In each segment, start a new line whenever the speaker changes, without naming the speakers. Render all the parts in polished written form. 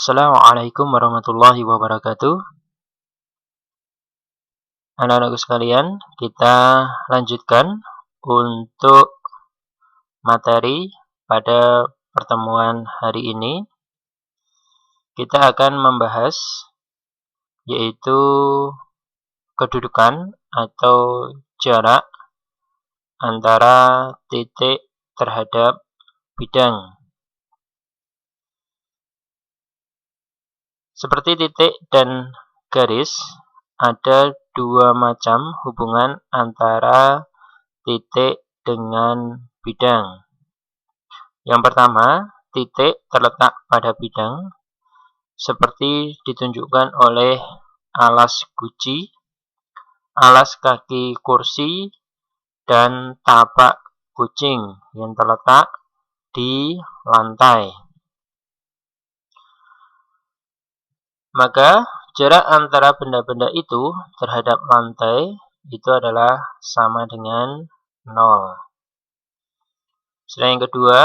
Assalamualaikum warahmatullahi wabarakatuh. Anak-anakku sekalian, kita lanjutkan untuk materi pada pertemuan hari ini. Kita akan membahas yaitu kedudukan atau jarak antara titik terhadap bidang. Seperti titik dan garis, ada dua macam hubungan antara titik dengan bidang. Yang pertama, titik terletak pada bidang, seperti ditunjukkan oleh alas guci, alas kaki kursi, dan tapak kucing yang terletak di lantai. Maka jarak antara benda-benda itu terhadap lantai itu adalah sama dengan 0. Selanjutnya yang kedua,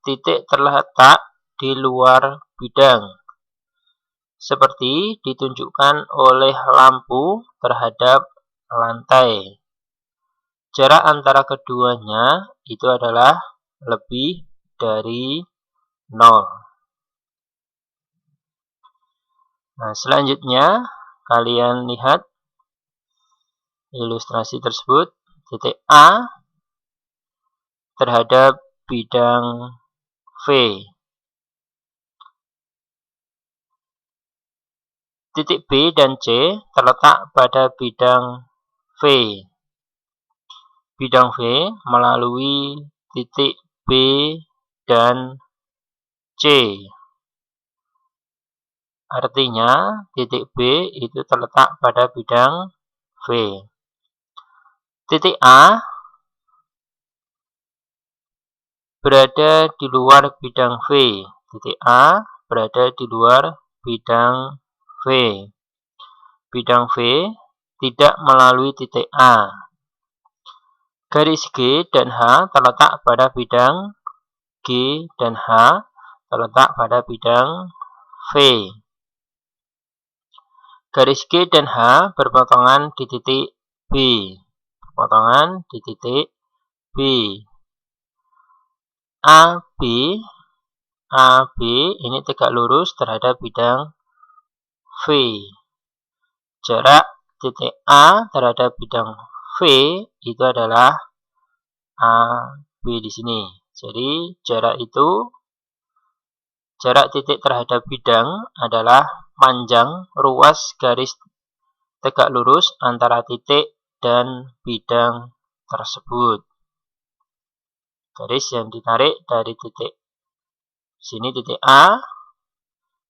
titik terletak di luar bidang, seperti ditunjukkan oleh lampu terhadap lantai. Jarak antara keduanya itu adalah lebih dari 0. Nah, selanjutnya kalian lihat ilustrasi tersebut. Titik A terhadap bidang V. Titik B dan C terletak pada bidang V. Bidang V melalui titik B dan C. Artinya, titik B itu terletak pada bidang V. Titik A berada di luar bidang V. Titik A berada di luar bidang V. Bidang V tidak melalui titik A. Garis G dan H terletak pada bidang G dan H terletak pada bidang V. Garis G dan H berpotongan di titik B. Berpotongan di titik B. AB ini tegak lurus terhadap bidang V. Jarak titik A terhadap bidang V itu adalah AB di sini. Jadi jarak titik terhadap bidang adalah panjang ruas garis tegak lurus antara titik dan bidang tersebut. Garis yang ditarik dari titik sini, titik A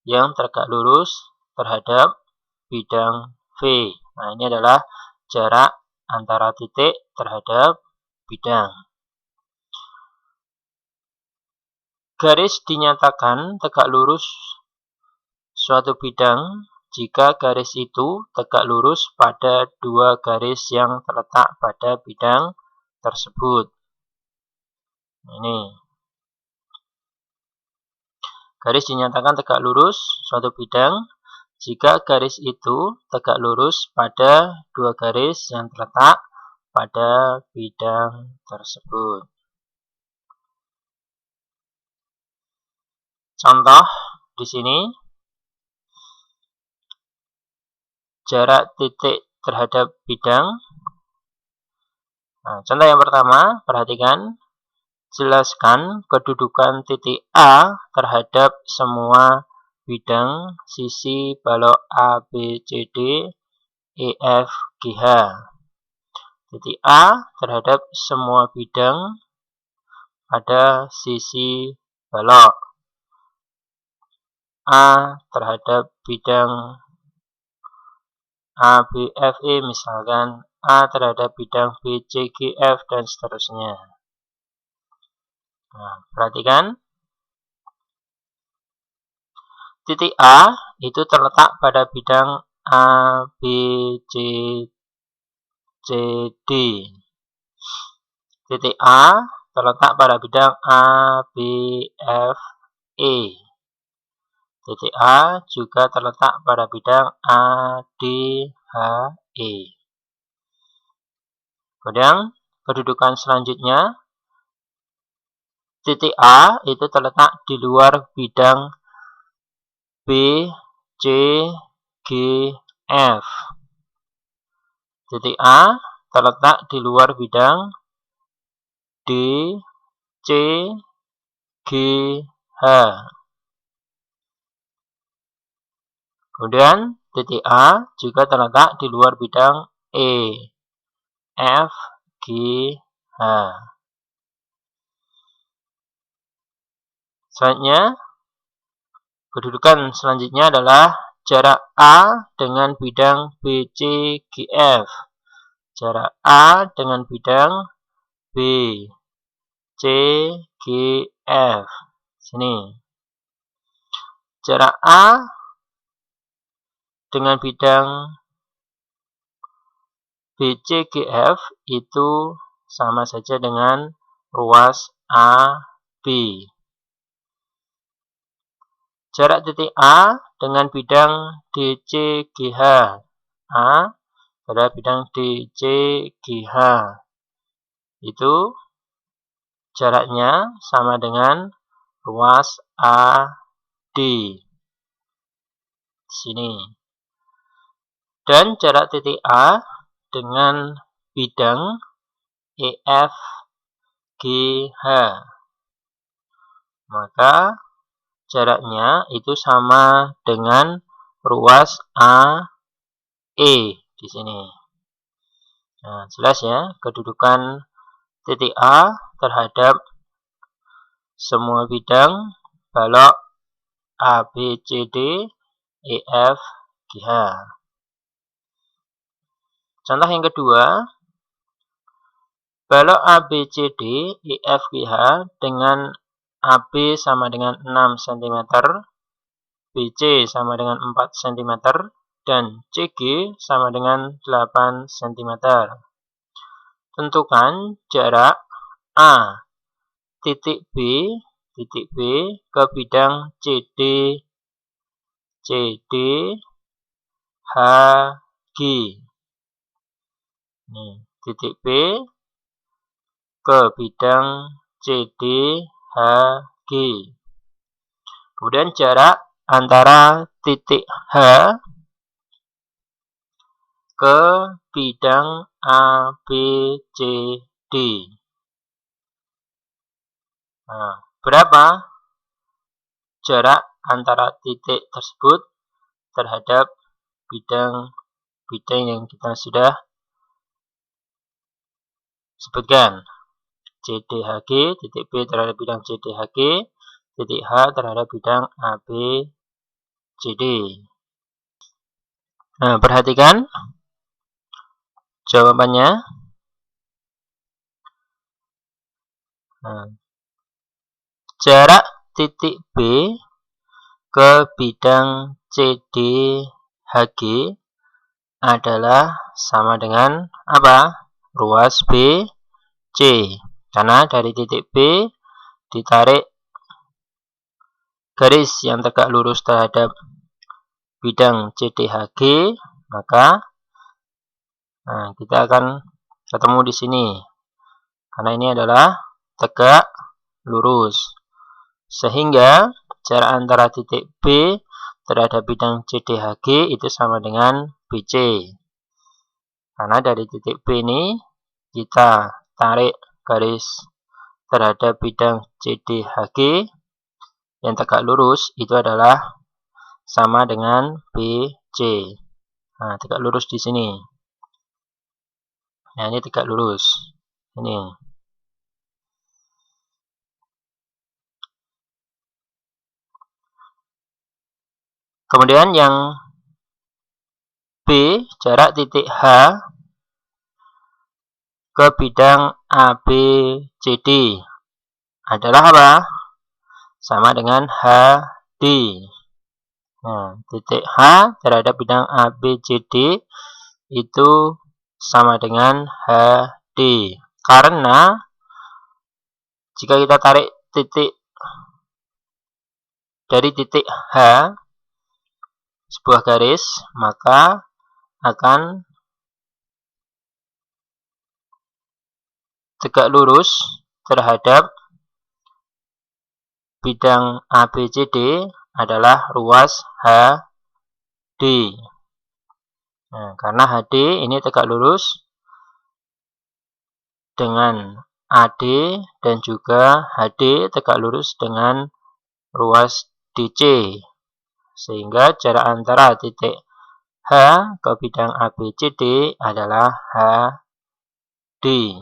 yang tegak lurus terhadap bidang V. Nah, ini adalah jarak antara titik terhadap bidang. Garis dinyatakan tegak lurus suatu bidang jika garis itu tegak lurus pada dua garis yang terletak pada bidang tersebut. Ini. Garis dinyatakan tegak lurus suatu bidang jika garis itu tegak lurus pada dua garis yang terletak pada bidang tersebut. Contoh di sini, jarak titik terhadap bidang. Nah, contoh yang pertama, perhatikan. Jelaskan kedudukan titik A terhadap semua bidang sisi balok A, B, C, D, E, F, G, H. Titik A terhadap semua bidang pada sisi balok. A terhadap bidang A, B, F, E, misalkan A terhadap bidang B, C, G, F, dan seterusnya. Nah, perhatikan. Titik A itu terletak pada bidang A, B, C, C, D. Titik A terletak pada bidang A, B, F, E. titik A juga terletak pada bidang ADHE. Kemudian kedudukan selanjutnya, titik A itu terletak di luar bidang B, C, G, F. Titik A terletak di luar bidang D, C, G, H. Kemudian titik A juga terletak di luar bidang E, F, G, H. Selanjutnya, kedudukan selanjutnya adalah jarak A dengan bidang BCGF. Jarak A dengan bidang BCGF. Sini. Jarak A dengan bidang BCGF itu sama saja dengan ruas AB. Jarak titik A dengan bidang DCGH. A pada bidang DCGH. Itu jaraknya sama dengan ruas AD. Sini. Dan jarak titik A dengan bidang EFGH. Maka jaraknya itu sama dengan ruas AE di sini. Nah, jelas ya kedudukan titik A terhadap semua bidang balok ABCD EFGH. Contoh yang kedua, balok ABCD EFGH dengan AB sama dengan 6 cm, BC sama dengan 4 cm, dan CG sama dengan 8 cm. Tentukan jarak A titik B ke bidang CD HG. Nih, titik B ke bidang CD HG. Kemudian jarak antara titik H ke bidang ABCD. Nah, berapa jarak antara titik tersebut terhadap bidang yang kita sudah sebutkan? CDHG, titik B terhadap bidang CDHG, titik H terhadap bidang ABCD. Nah, perhatikan jawabannya. Nah, jarak titik B ke bidang CDHG adalah sama dengan apa? Ruas BC. Karena dari titik B ditarik garis yang tegak lurus terhadap bidang CDHG, maka kita akan ketemu di sini. Karena ini adalah tegak lurus. Sehingga jarak antara titik B terhadap bidang CDHG itu sama dengan BC. Karena dari titik B ini kita tarik garis terhadap bidang CDHG yang tegak lurus itu adalah sama dengan BC. Nah, tegak lurus di sini. Nah, ini tegak lurus. Ini. Kemudian yang B, jarak titik H ke bidang ABCD adalah apa? Sama dengan HD. Nah, titik H terhadap bidang ABCD itu sama dengan HD. Karena jika kita tarik titik dari titik H sebuah garis, maka akan tegak lurus terhadap bidang ABCD adalah ruas HD. Nah, karena HD ini tegak lurus dengan AD dan juga HD tegak lurus dengan ruas DC. Sehingga jarak antara titik H ke bidang ABCD adalah HD.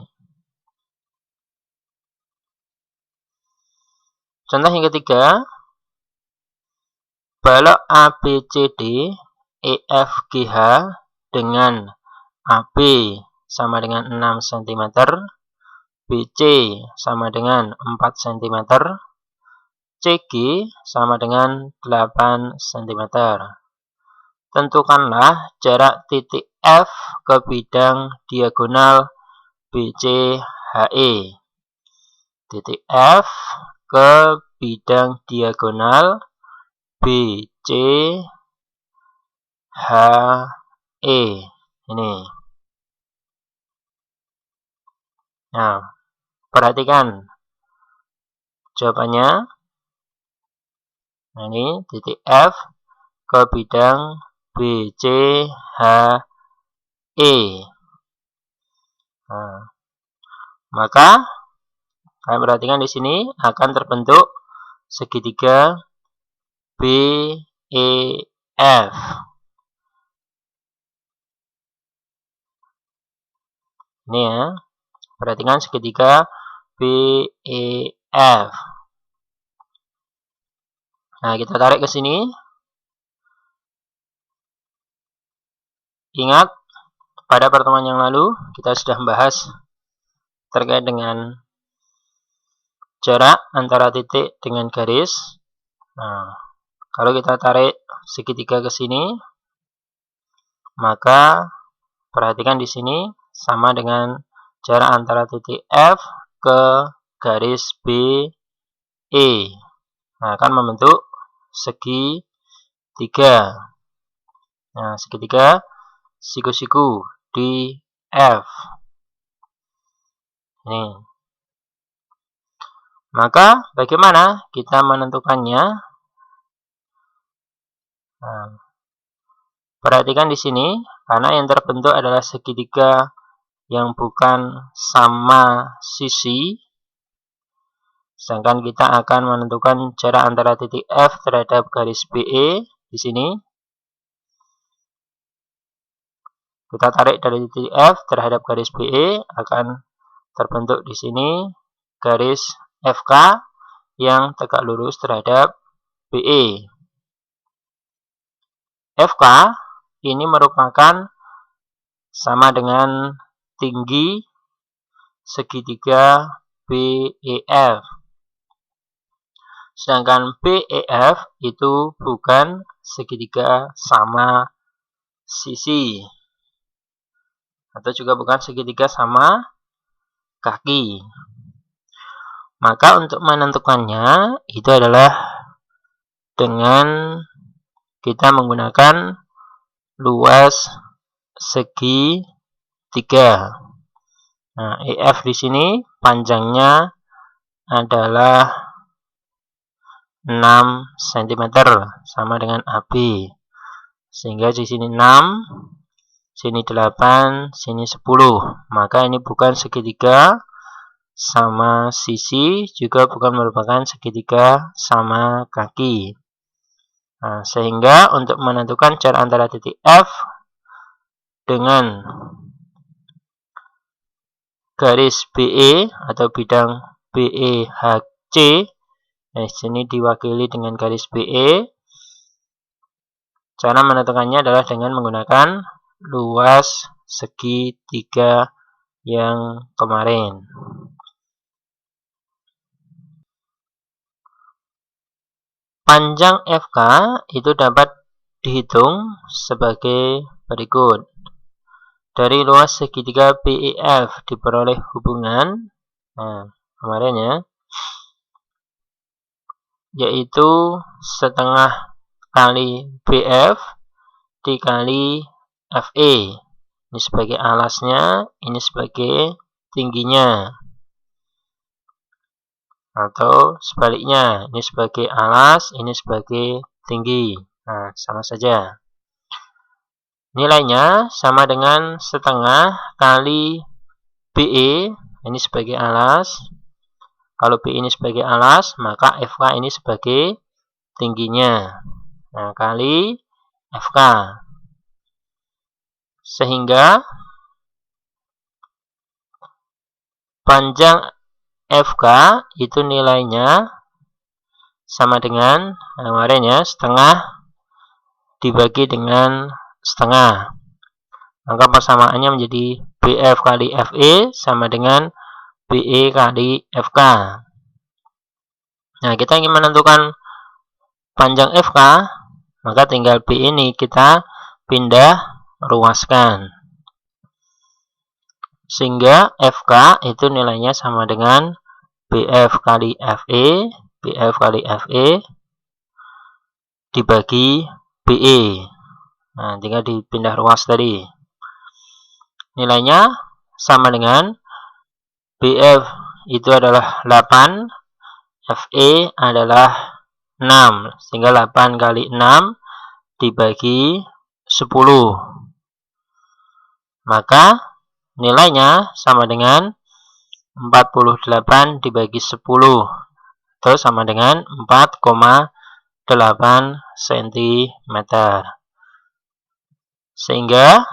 Contoh yang ketiga, balok ABCD EFGH dengan AB sama dengan 6 cm, BC sama dengan 4 cm, CG sama dengan 8 cm. Tentukanlah jarak titik F ke bidang diagonal BCHE. Titik F ke bidang diagonal BCHE. Ini. Nah, perhatikan jawabannya. Nah, ini titik F ke bidang BCHE. Nah, maka kalian perhatikan di sini akan terbentuk segitiga BEF. Ini ya, perhatikan segitiga BEF. Nah, kita tarik ke sini. Ingat, pada pertemuan yang lalu kita sudah membahas terkait dengan jarak antara titik dengan garis. Nah, kalau kita tarik segitiga ke sini, maka perhatikan di sini sama dengan jarak antara titik F ke garis BE. Nah, akan membentuk segitiga. Nah, segitiga siku-siku di F. Ini. Maka bagaimana kita menentukannya? Nah, perhatikan di sini, karena yang terbentuk adalah segitiga yang bukan sama sisi, sedangkan kita akan menentukan jarak antara titik F terhadap garis BE di sini. Kita tarik dari titik F terhadap garis BE, akan terbentuk di sini garis FK yang tegak lurus terhadap BE. FK ini merupakan sama dengan tinggi segitiga BEF. Sedangkan BEF itu bukan segitiga sama sisi, atau juga bukan segitiga sama kaki. Maka untuk menentukannya itu adalah dengan kita menggunakan luas segitiga. Nah, EF di sini panjangnya adalah 6 cm sama dengan AB. Sehingga di sini 6, sini 8, sini 10. Maka ini bukan segitiga sama sisi, juga bukan merupakan segitiga sama kaki. Nah, sehingga untuk menentukan jarak antara titik F dengan garis BE atau bidang BEHC, di sini diwakili dengan garis BE. Cara menentukannya adalah dengan menggunakan luas segitiga yang kemarin. Panjang FK itu dapat dihitung sebagai berikut. Dari luas segitiga BEF diperoleh hubungan, nah kemarin ya, yaitu setengah kali BF dikali FE. Ini sebagai alasnya, ini sebagai tingginya. Atau sebaliknya, ini sebagai alas, ini sebagai tinggi. Nah, sama saja. Nilainya sama dengan setengah kali BE, ini sebagai alas. Kalau BE ini sebagai alas, maka FK ini sebagai tingginya. Nah, kali FK. Sehingga panjang FK itu nilainya sama dengan kemarin ya, setengah dibagi dengan setengah. Maka persamaannya menjadi BF kali FE sama dengan BE kali FK. Nah, kita ingin menentukan panjang FK, maka tinggal B ini kita pindah ruaskan. Sehingga FK itu nilainya sama dengan BF kali FE, BF kali FE dibagi BE. Nah, tinggal dipindah ruas tadi. Nilainya sama dengan BF itu adalah 8, FE adalah 6. Sehingga 8 kali 6 dibagi 10. Maka nilainya sama dengan 48 dibagi 10. Atau sama dengan 4,8 cm. Sehingga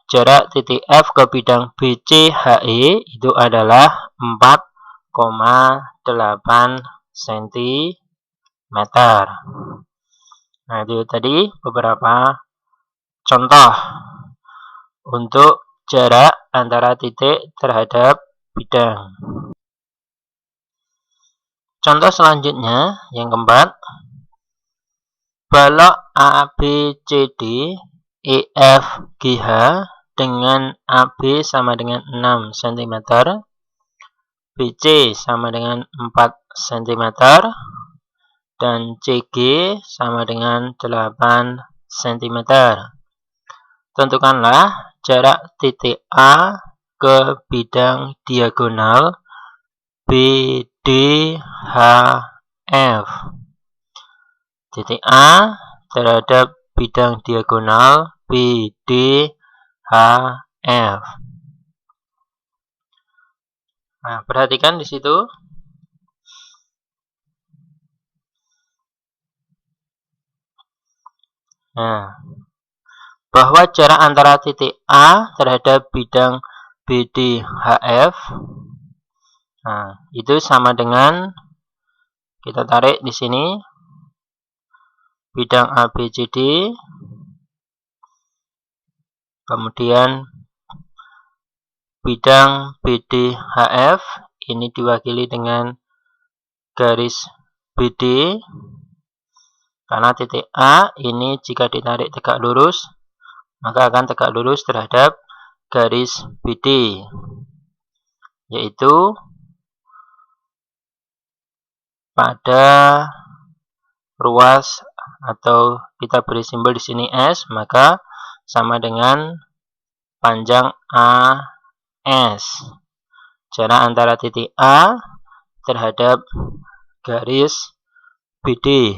jarak titik F ke bidang BCHE itu adalah 4,8 cm. Nah, itu tadi beberapa contoh untuk jarak antara titik terhadap bidang. Contoh selanjutnya, yang keempat, balok ABCD EFGH dengan AB sama dengan 6 cm, BC sama dengan 4 cm, dan CG sama dengan 8 cm. Tentukanlah jarak titik A ke bidang diagonal BDHF. Titik A terhadap bidang diagonal BDHF. Nah, perhatikan di situ. Nah, bahwa jarak antara titik A terhadap bidang BDHF, nah, itu sama dengan, kita tarik di sini, bidang ABCD, kemudian bidang BDHF, ini diwakili dengan garis BD, karena titik A ini jika ditarik tegak lurus, maka akan tegak lurus terhadap garis BD, yaitu pada ruas, atau kita beri simbol di sini S, maka sama dengan panjang AS. Jarak antara titik A terhadap garis BD.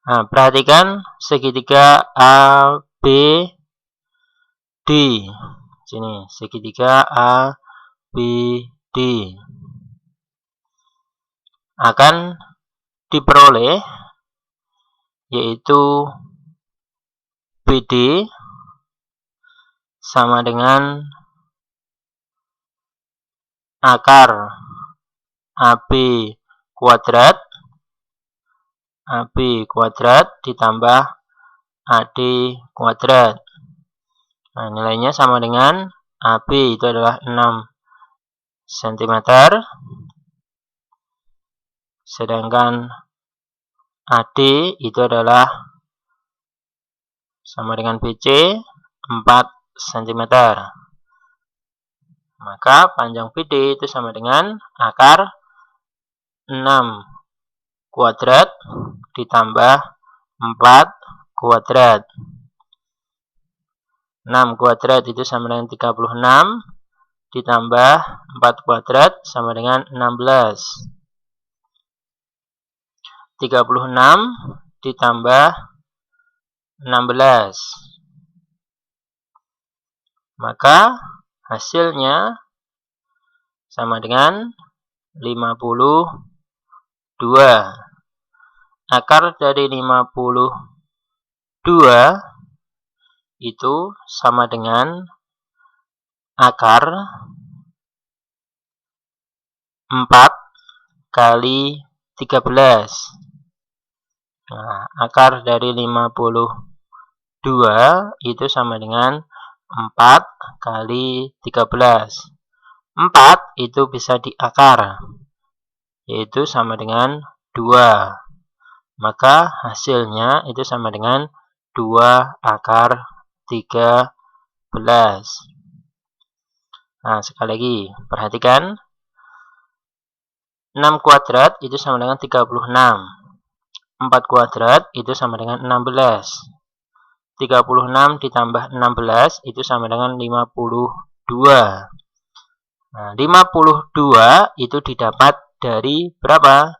Nah, perhatikan segitiga ABD. Sini, segitiga ABD akan diperoleh yaitu BD sama dengan akar AB kuadrat ditambah AD kuadrat. Nah, nilainya sama dengan AB itu adalah 6 cm, sedangkan AD itu adalah sama dengan BC 4 cm. Maka panjang BD itu sama dengan akar 6 kuadrat ditambah 4 kuadrat. 6 kuadrat itu sama dengan 36, ditambah 4 kuadrat sama dengan 16. 36 ditambah 16. Maka hasilnya sama dengan 52. Akar dari 52 itu sama dengan akar 4 kali 13. Nah, akar dari 52 itu sama dengan 4 kali 13. 4 itu bisa diakar, yaitu sama dengan 2. Maka hasilnya itu sama dengan 2 akar 13. Nah, sekali lagi, perhatikan. 6 kuadrat itu sama dengan 36. 4 kuadrat itu sama dengan 16. 36 ditambah 16 itu sama dengan 52. Nah, 52 itu didapat dari berapa?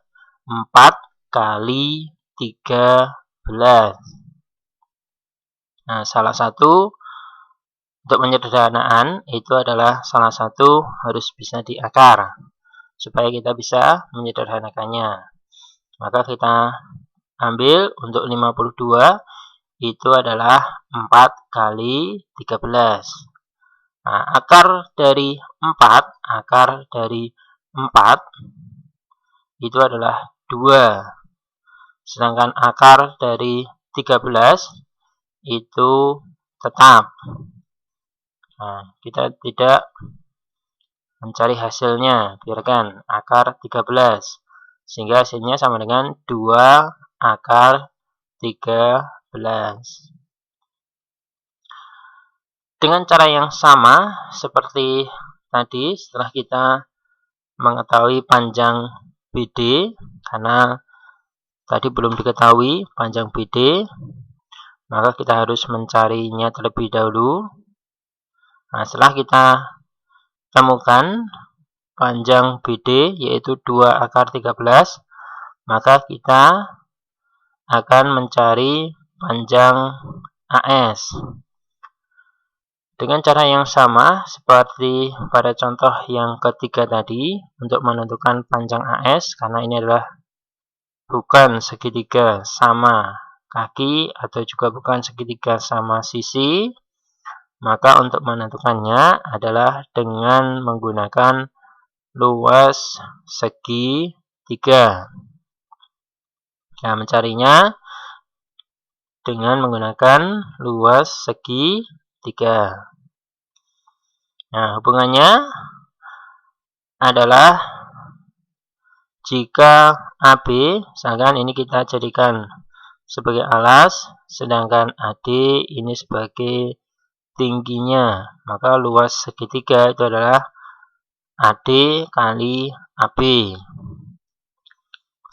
4 kali 13. Nah, salah satu untuk penyederhanaan itu adalah salah satu harus bisa diakar supaya kita bisa menyederhanakannya. Maka kita ambil untuk 52 itu adalah 4 kali 13. Nah, akar dari 4 itu adalah 2. Sedangkan akar dari 13 itu tetap. Nah, kita tidak mencari hasilnya, biarkan akar 13. Sehingga hasilnya sama dengan 2 akar 13. Dengan cara yang sama seperti tadi, setelah kita mengetahui panjang BD, karena tadi belum diketahui panjang BD, maka kita harus mencarinya terlebih dahulu. Nah, setelah kita temukan panjang BD yaitu 2 akar 13, maka kita akan mencari panjang AS. Dengan cara yang sama seperti pada contoh yang ketiga tadi, untuk menentukan panjang AS, karena ini adalah bukan segitiga sama kaki atau juga bukan segitiga sama sisi, maka untuk menentukannya adalah dengan menggunakan luas segitiga. Nah, mencarinya dengan menggunakan luas segitiga. Nah, hubungannya adalah jika AB, misalkan ini kita jadikan sebagai alas, sedangkan AD ini sebagai tingginya, maka luas segitiga itu adalah AD kali AB.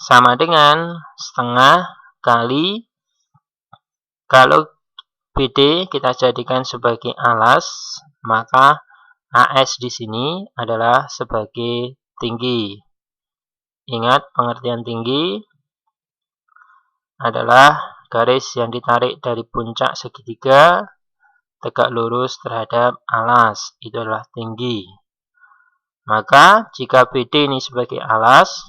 Sama dengan setengah kali, kalau BD kita jadikan sebagai alas, maka AS di sini adalah sebagai tinggi. Ingat, pengertian tinggi adalah garis yang ditarik dari puncak segitiga tegak lurus terhadap alas, itu adalah tinggi. Maka jika BD ini sebagai alas,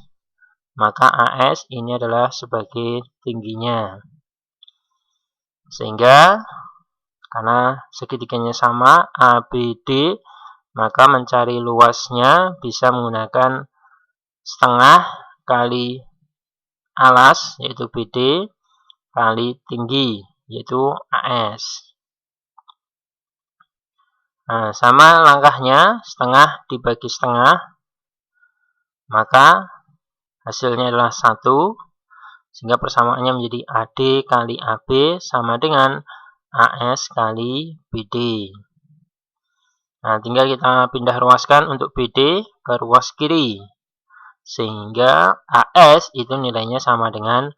maka AS ini adalah sebagai tingginya. Sehingga karena segitiganya sama ABD, maka mencari luasnya bisa menggunakan setengah kali alas yaitu BD kali tinggi yaitu AS. Nah, sama langkahnya, setengah dibagi setengah, maka hasilnya adalah 1, sehingga persamaannya menjadi AD kali AB sama dengan AS kali BD. Nah, tinggal kita pindah ruaskan untuk BD ke ruas kiri. Sehingga AS itu nilainya sama dengan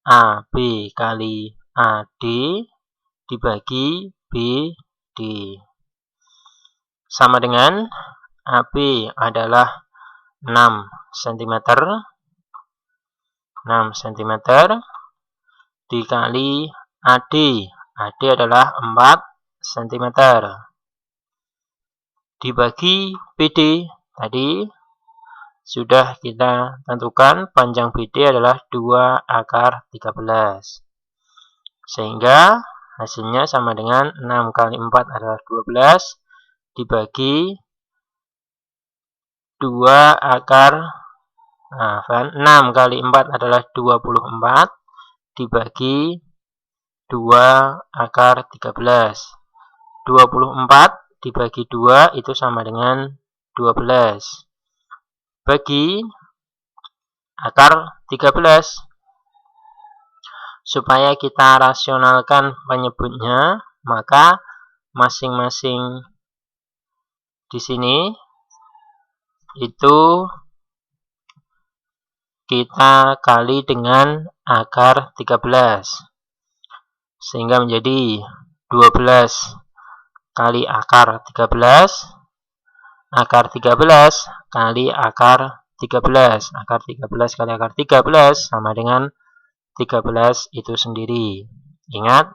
AB kali AD dibagi BD. Sama dengan AB adalah 6 cm. 6 cm dikali AD. AD adalah 4 cm. Dibagi BD. Tadi sudah kita tentukan panjang BD adalah 2 akar 13. Sehingga hasilnya sama dengan 6 kali 4 adalah 12 dibagi 2 akar 6 kali 4 adalah 24 dibagi 2 akar 13. 24 dibagi 2 itu sama dengan 12. Bagi akar 13. Supaya kita rasionalkan penyebutnya, maka masing-masing di sini itu kita kali dengan akar 13. Sehingga menjadi 12 kali akar 13. Akar 13 kali akar 13. Akar 13 kali akar 13 sama dengan 13 itu sendiri. Ingat,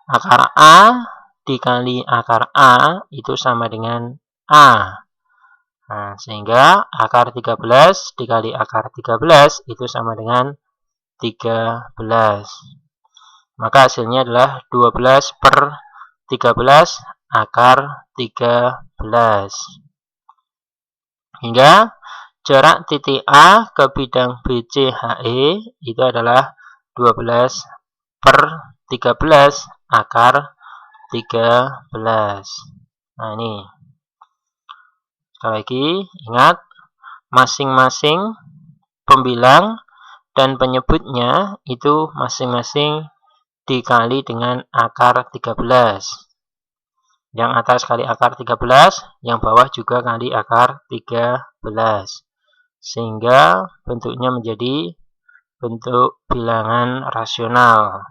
akar A dikali akar A itu sama dengan A. Nah, sehingga akar 13 dikali akar 13 itu sama dengan 13. Maka hasilnya adalah 12 per 13 akar 13. Hingga jarak titik A ke bidang BCHE itu adalah 12 per 13 akar 13. Nah, ini. Sekali lagi, ingat, masing-masing pembilang dan penyebutnya itu masing-masing dikali dengan akar 13. Yang atas kali akar 13, yang bawah juga kali akar 13. Sehingga bentuknya menjadi bentuk bilangan rasional.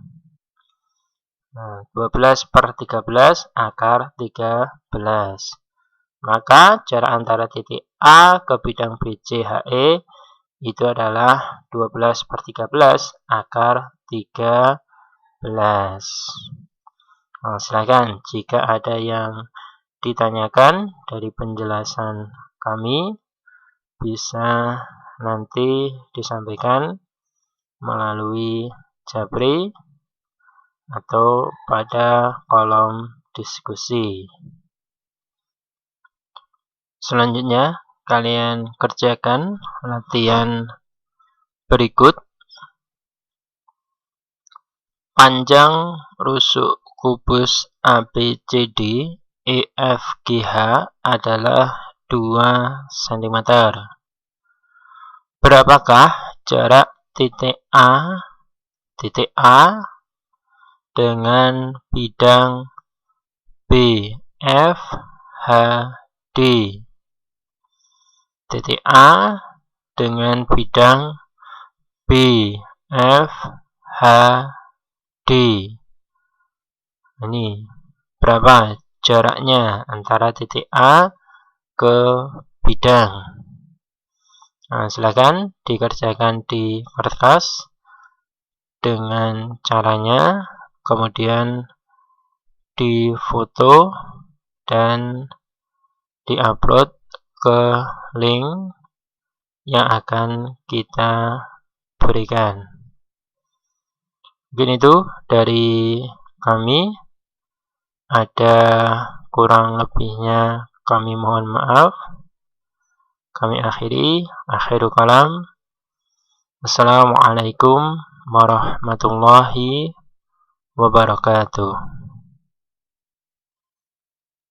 12 per 13 akar 13. Maka jarak antara titik A ke bidang BCHE itu adalah 12 per 13 akar 13. Nah, silakan jika ada yang ditanyakan dari penjelasan kami, bisa nanti disampaikan melalui Japri atau pada kolom diskusi. Selanjutnya, kalian kerjakan latihan berikut. Panjang rusuk kubus ABCD EFGH adalah 2 cm. Berapakah jarak titik A dengan bidang BFHD? Titik A dengan bidang BFHD. Ini berapa jaraknya antara titik A ke bidang? Nah, silakan dikerjakan di kertas dengan caranya, kemudian difoto dan diupload ke link yang akan kita berikan. Mungkin itu dari kami. Ada kurang lebihnya kami mohon maaf. Kami akhiri. Akhiru kalam. Assalamualaikum warahmatullahi wabarakatuh.